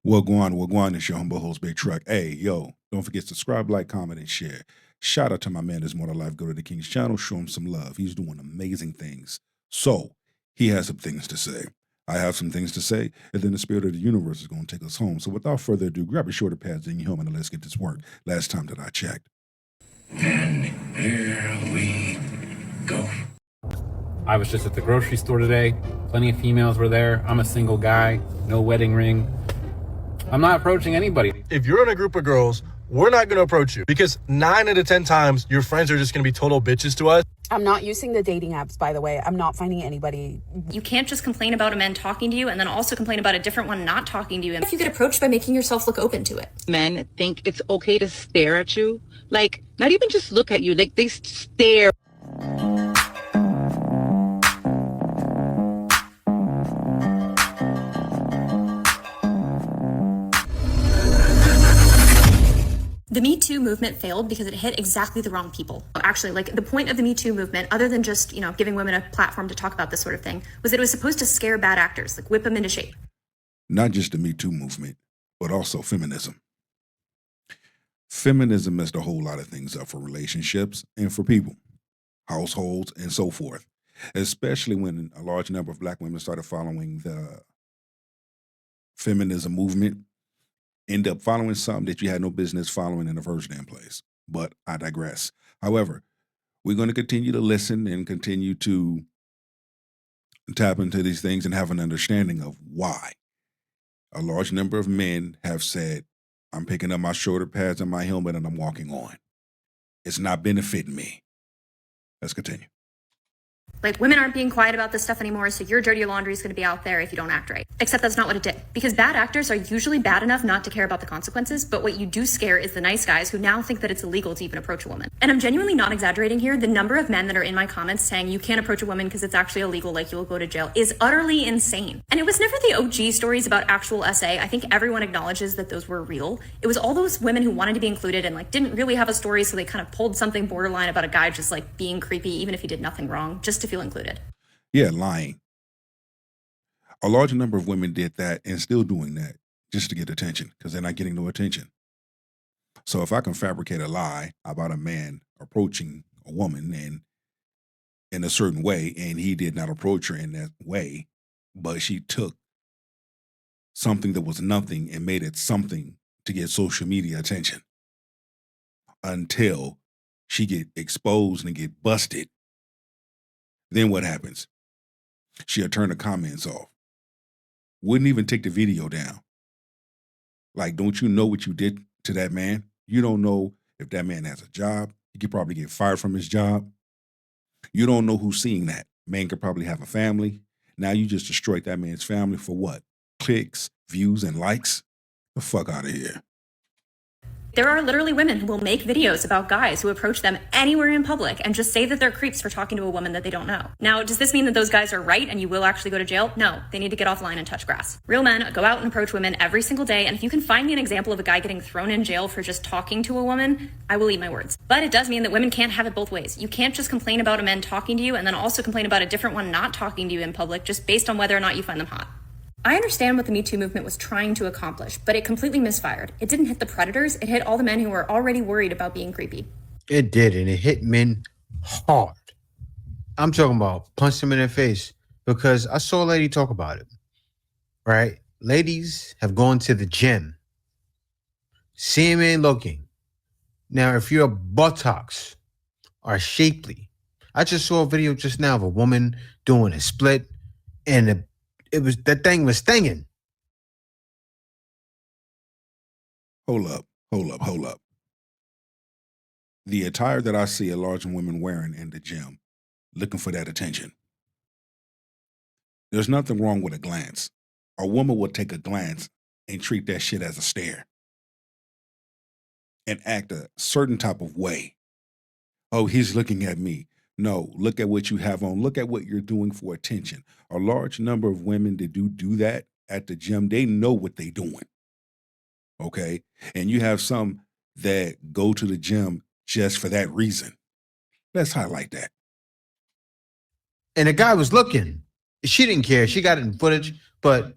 We're going. It's your humble host, Big Truck. Hey, yo, don't forget to subscribe, like, comment, and share. Shout out to my man, There's More to Life. Go to the King's channel, show him some love. He's doing amazing things. So, he has some things to say. I have some things to say, and then the spirit of the universe is going to take us home. So, without further ado, grab your shoulder pads in your helmet and let's get this work. Last time that I checked. And here we go. I was just at the grocery store today. Plenty of females were there. I'm a single guy, no wedding ring. I'm not approaching anybody. If you're in a group of girls, we're not going to approach you because 9 out of 10 times your friends are just going to be total bitches to us. I'm not using the dating apps, by the way. I'm not finding anybody. You can't just complain about a man talking to you and then also complain about a different one not talking to you. If you get approached by making yourself look open to it. Men think it's okay to stare at you. Like, not even just look at you, like they stare. The Me Too movement failed because it hit exactly the wrong people. Actually, like the point of the Me Too movement, other than just, giving women a platform to talk about this sort of thing, was that it was supposed to scare bad actors, like whip them into shape. Not just the Me Too movement, but also feminism. Feminism messed a whole lot of things up for relationships and for people, households, and so forth, especially when a large number of Black women started following the feminism movement. End up following something that you had no business following in the first damn place. But I digress. However, we're going to continue to listen and continue to tap into these things and have an understanding of why a large number of men have said, I'm picking up my shoulder pads and my helmet and I'm walking on. It's not benefiting me. Let's continue. Like, women aren't being quiet about this stuff anymore, so your dirty laundry is going to be out there if you don't act right. Except that's not what it did. Because bad actors are usually bad enough not to care about the consequences, but what you do scare is the nice guys who now think that it's illegal to even approach a woman. And I'm genuinely not exaggerating here. The number of men that are in my comments saying you can't approach a woman because it's actually illegal, like you'll go to jail, is utterly insane. And it was never the OG stories about actual SA. I think everyone acknowledges that those were real. It was all those women who wanted to be included and didn't really have a story, so they kind of pulled something borderline about a guy just being creepy, even if he did nothing wrong, just to feel included. Yeah, lying. A large number of women did that and still doing that just to get attention because they're not getting no attention. So if I can fabricate a lie about a man approaching a woman and in a certain way, and he did not approach her in that way, but she took something that was nothing and made it something to get social media attention until she get exposed and get busted, then what happens? She'll turn the comments off. Wouldn't even take the video down. Like, don't you know what you did to that man? You don't know if that man has a job. He could probably get fired from his job. You don't know who's seeing that. Man could probably have a family. Now you just destroyed that man's family for what? Clicks, views, and likes? The fuck out of here. There are literally women who will make videos about guys who approach them anywhere in public and just say that they're creeps for talking to a woman that they don't know. Now, does this mean that those guys are right and you will actually go to jail? No, they need to get offline and touch grass. Real men go out and approach women every single day, and if you can find me an example of a guy getting thrown in jail for just talking to a woman, I will eat my words. But it does mean that women can't have it both ways. You can't just complain about a man talking to you and then also complain about a different one not talking to you in public just based on whether or not you find them hot. I understand what the Me Too movement was trying to accomplish, but it completely misfired. It didn't hit the predators, it hit all the men who were already worried about being creepy. It did, and it hit men hard. I'm talking about punch them in their face because I saw a lady talk about it, right? Ladies have gone to the gym, seeming looking. Now, if your buttocks are shapely, I just saw a video just now of a woman doing a split, and that thing was stinging. Hold up. The attire that I see a large women wearing in the gym, looking for that attention. There's nothing wrong with a glance. A woman will take a glance and treat that shit as a stare and act a certain type of way. Oh, he's looking at me. No, look at what you have on. Look at what you're doing for attention. A large number of women that do that at the gym, they know what they're doing. Okay? And you have some that go to the gym just for that reason. Let's highlight that. And the guy was looking. She didn't care. She got it in footage, but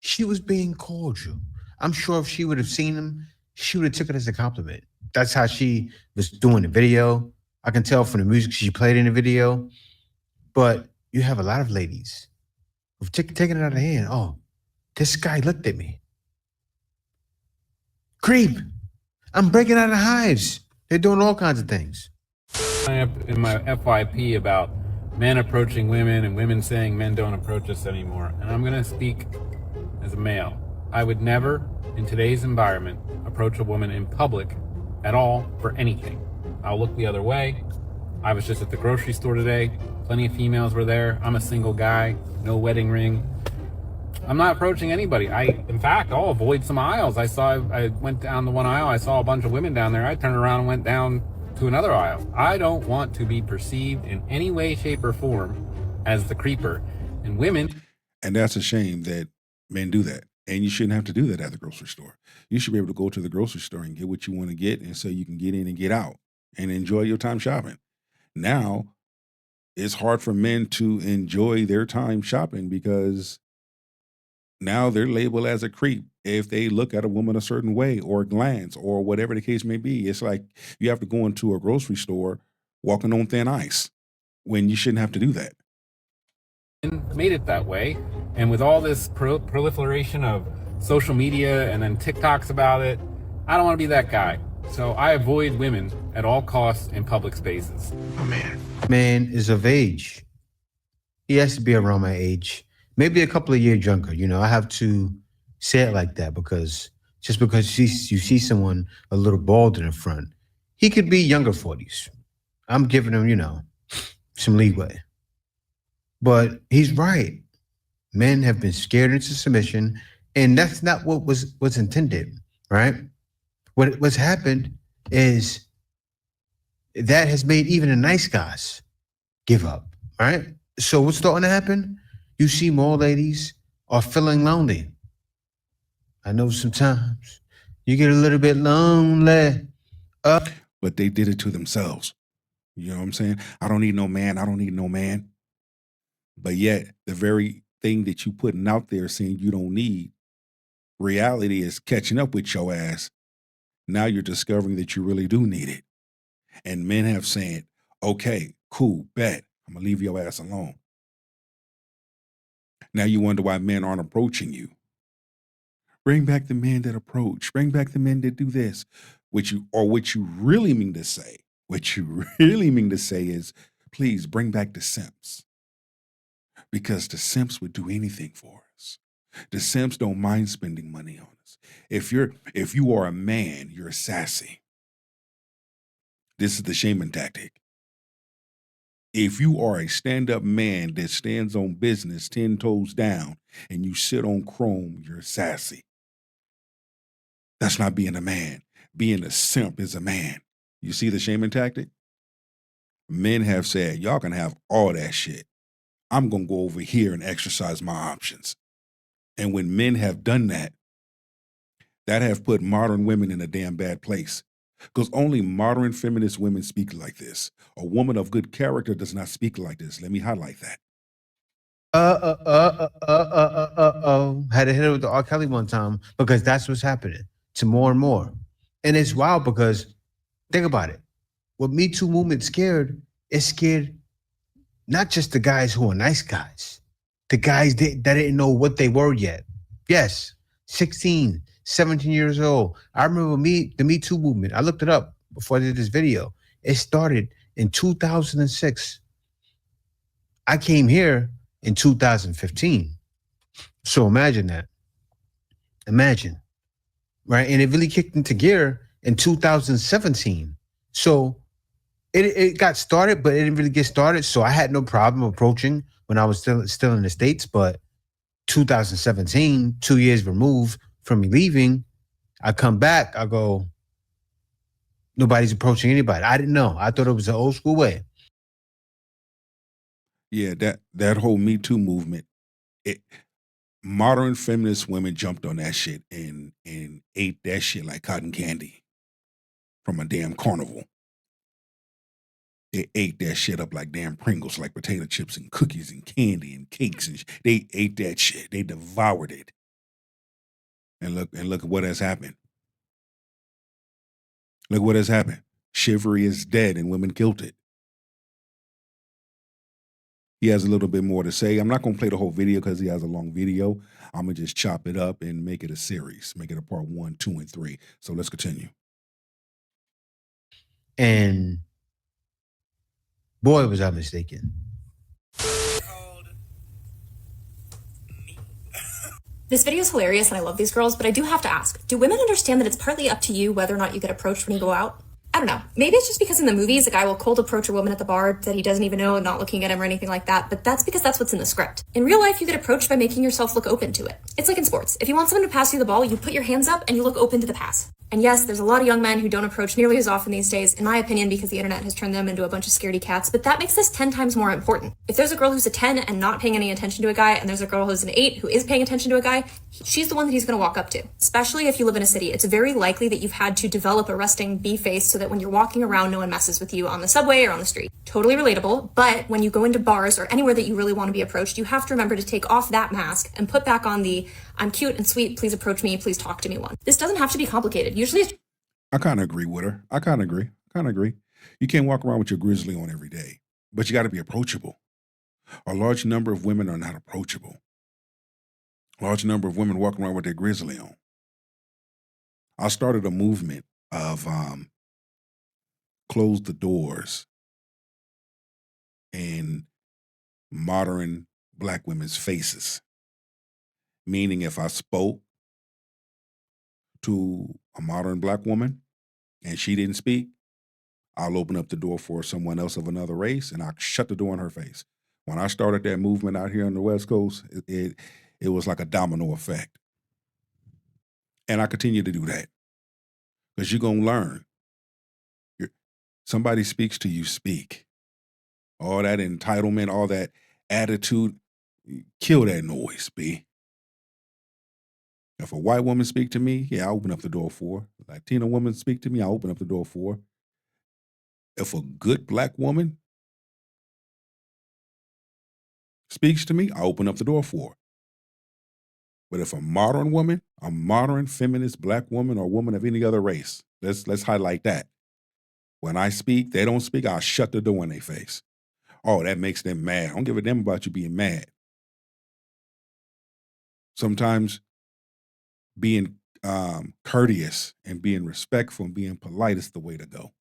She was being cordial. I'm sure if she would have seen him, she would have took it as a compliment. That's how she was doing the video. I can tell from the music she played in the video. But you have a lot of ladies who've taken it out of hand. Oh, this guy looked at me. Creep. I'm breaking out of hives. They're doing all kinds of things. In my FYP about men approaching women and women saying men don't approach us anymore. And I'm going to speak as a male. I would never, in today's environment, approach a woman in public at all for anything. I'll look the other way. I was just at the grocery store today. Plenty of females were there. I'm a single guy, no wedding ring. I'm not approaching anybody. In fact, I'll avoid some aisles. I went down the one aisle. I saw a bunch of women down there. I turned around and went down to another aisle. I don't want to be perceived in any way, shape, or form as the creeper. And women. And that's a shame that men do that. And you shouldn't have to do that at the grocery store. You should be able to go to the grocery store and get what you want to get, and so you can get in and get out and enjoy your time shopping. Now, it's hard for men to enjoy their time shopping because now they're labeled as a creep if they look at a woman a certain way or glance or whatever the case may be. It's like you have to go into a grocery store walking on thin ice when you shouldn't have to do that. Made it that way, and with all this proliferation of social media and then TikToks about it, I don't want to be that guy. So I avoid women at all costs in public spaces. Oh, man. Man is of age. He has to be around my age, maybe a couple of years younger. You know, I have to say it like that because just because you see someone a little bald in the front, he could be younger 40s. I'm giving him, some leeway. But he's right. Men have been scared into submission, and that's not what was intended, right? What's happened is that has made even the nice guys give up, right? So what's starting to happen? You see more ladies are feeling lonely. I know sometimes you get a little bit lonely. But they did it to themselves. You know what I'm saying? I don't need no man. I don't need no man. But yet, the very thing that you putting out there saying you don't need, reality is catching up with your ass. Now you're discovering that you really do need it. And men have said, okay, cool, bet. I'm going to leave your ass alone. Now you wonder why men aren't approaching you. Bring back the men that approach. Bring back the men that do this. What you really mean to say is, please bring back the simps. Because the simps would do anything for us. The simps don't mind spending money on us. If you are a man, you're sassy. This is the shaming tactic. If you are a stand-up man that stands on business 10 toes down and you sit on chrome, you're sassy. That's not being a man. Being a simp is a man. You see the shaming tactic? Men have said, y'all can have all that shit. I'm going to go over here and exercise my options. And when men have done that, that have put modern women in a damn bad place. Because only modern feminist women speak like this. A woman of good character does not speak like this. Let me highlight that. Had to hit it with the R. Kelly one time because that's what's happening to more and more. And it's wild because, think about it. What Me Too movement scared, it scared not just the guys who are nice guys, the guys that didn't know what they were yet. Yes, 16, 17 years old. I remember the Me Too movement. I looked it up before I did this video. It started in 2006. I came here in 2015. So imagine that. Imagine, right? And it really kicked into gear in 2017. So it got started, but it didn't really get started. So I had no problem approaching when I was still in the States. But 2017, 2 years removed from me leaving, I come back, I go, nobody's approaching anybody. I didn't know. I thought it was an old school way. Yeah, that whole Me Too movement, modern feminist women jumped on that shit and ate that shit like cotton candy from a damn carnival. They ate that shit up like damn Pringles, like potato chips and cookies and candy and cakes. And they ate that shit. They devoured it. And look at what has happened. Look what has happened. Chivalry is dead and women killed it. He has a little bit more to say. I'm not going to play the whole video because he has a long video. I'm going to just chop it up and make it a series. Make it a part 1, 2, and 3. So let's continue. And boy, was I mistaken. This video is hilarious and I love these girls, but I do have to ask, do women understand that it's partly up to you whether or not you get approached when you go out? I don't know. Maybe it's just because in the movies, a guy will cold approach a woman at the bar that he doesn't even know, not looking at him or anything like that, but that's because that's what's in the script. In real life, you get approached by making yourself look open to it. It's like in sports. If you want someone to pass you the ball, you put your hands up and you look open to the pass. And yes, there's a lot of young men who don't approach nearly as often these days, in my opinion, because the internet has turned them into a bunch of scaredy cats, but that makes this 10 times more important. If there's a girl who's a 10 and not paying any attention to a guy, and there's a girl who's an 8 who is paying attention to a guy, she's the one that he's going to walk up to. Especially if you live in a city, it's very likely that you've had to develop a resting B face so that when you're walking around, no one messes with you on the subway or on the street. Totally relatable, but when you go into bars or anywhere that you really want to be approached, you have to remember to take off that mask and put back on the I'm cute and sweet, please approach me, please talk to me one. This doesn't have to be complicated. Usually it's I kind of agree with her. I kind of agree. You can't walk around with your grizzly on every day, but you got to be approachable. A large number of women are not approachable. A large number of women walk around with their grizzly on. I started a movement of close the doors in modern Black women's faces. Meaning if I spoke to a modern Black woman and she didn't speak, I'll open up the door for someone else of another race and I'll shut the door in her face. When I started that movement out here on the West Coast, it was like a domino effect. And I continue to do that because you're going to learn. Somebody speaks to you, speak. All that entitlement, all that attitude, kill that noise, B. If a white woman speak to me, yeah, I open up the door for her. A Latina woman speak to me, I open up the door for her. If a good Black woman speaks to me, I open up the door for her. But if a modern woman, a modern feminist Black woman or woman of any other race, let's highlight that. When I speak, they don't speak, I'll shut the door in their face. Oh, that makes them mad. I don't give a damn about you being mad. Sometimes being courteous and being respectful and being polite is the way to go.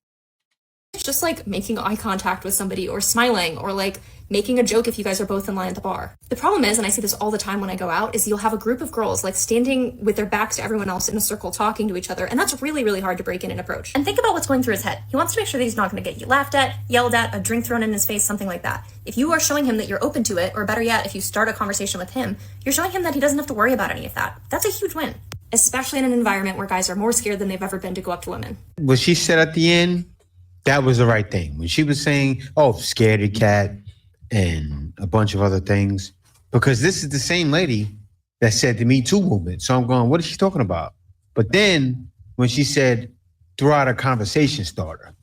It's just like making eye contact with somebody or smiling or like making a joke if you guys are both in line at the bar. The problem is, and I see this all the time when I go out, is you'll have a group of girls like standing with their backs to everyone else in a circle talking to each other. And that's really, really hard to break in and approach. And think about what's going through his head. He wants to make sure that he's not going to get you laughed at, yelled at, a drink thrown in his face, something like that. If you are showing him that you're open to it, or better yet, if you start a conversation with him, you're showing him that he doesn't have to worry about any of that. That's a huge win, especially in an environment where guys are more scared than they've ever been to go up to women. What she said at the end, that was the right thing. When she was saying, oh, scaredy cat and a bunch of other things, because this is the same lady that said the Me Too movement. So I'm going, what is she talking about? But then when she said, throw out a conversation starter.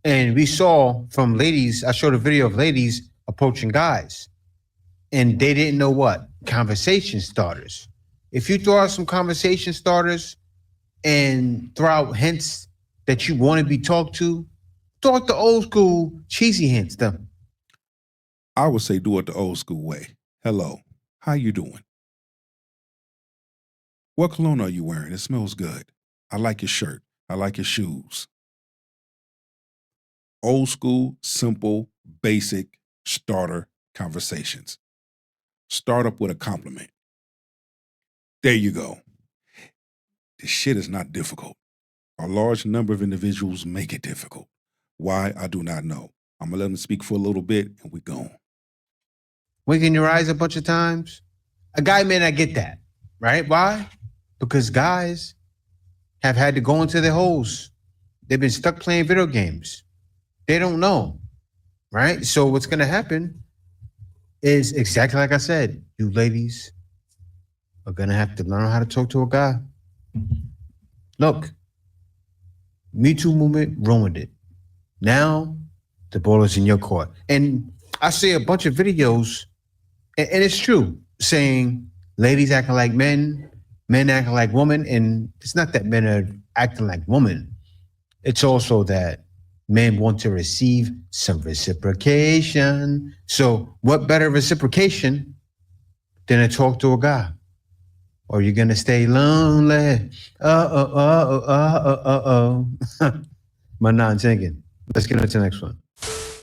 And we saw from ladies, I showed a video of ladies approaching guys. And they didn't know what? Conversation starters. If you throw out some conversation starters and throw out hints that you want to be talked to, talk the old school cheesy hints them. I would say do it the old school way. Hello, how you doing? What cologne are you wearing? It smells good. I like your shirt. I like your shoes. Old school, simple, basic starter conversations. Start up with a compliment. There you go. This shit is not difficult. A large number of individuals make it difficult. Why? I do not know. I'm going to let them speak for a little bit and we're gone. Winking your eyes a bunch of times. A guy may not get that, right? Why? Because guys have had to go into their holes. They've been stuck playing video games. They don't know, right? So what's going to happen is exactly like I said, you ladies are going to have to learn how to talk to a guy. Look, Me Too movement ruined it. Now the ball is in your court. And I see a bunch of videos, and it's true, saying ladies acting like men, men acting like women, and it's not that men are acting like women. It's also that men want to receive some reciprocation. So what better reciprocation than to talk to a guy? Or you're gonna stay lonely. Oh. My non-thinking. Let's get on to the next one.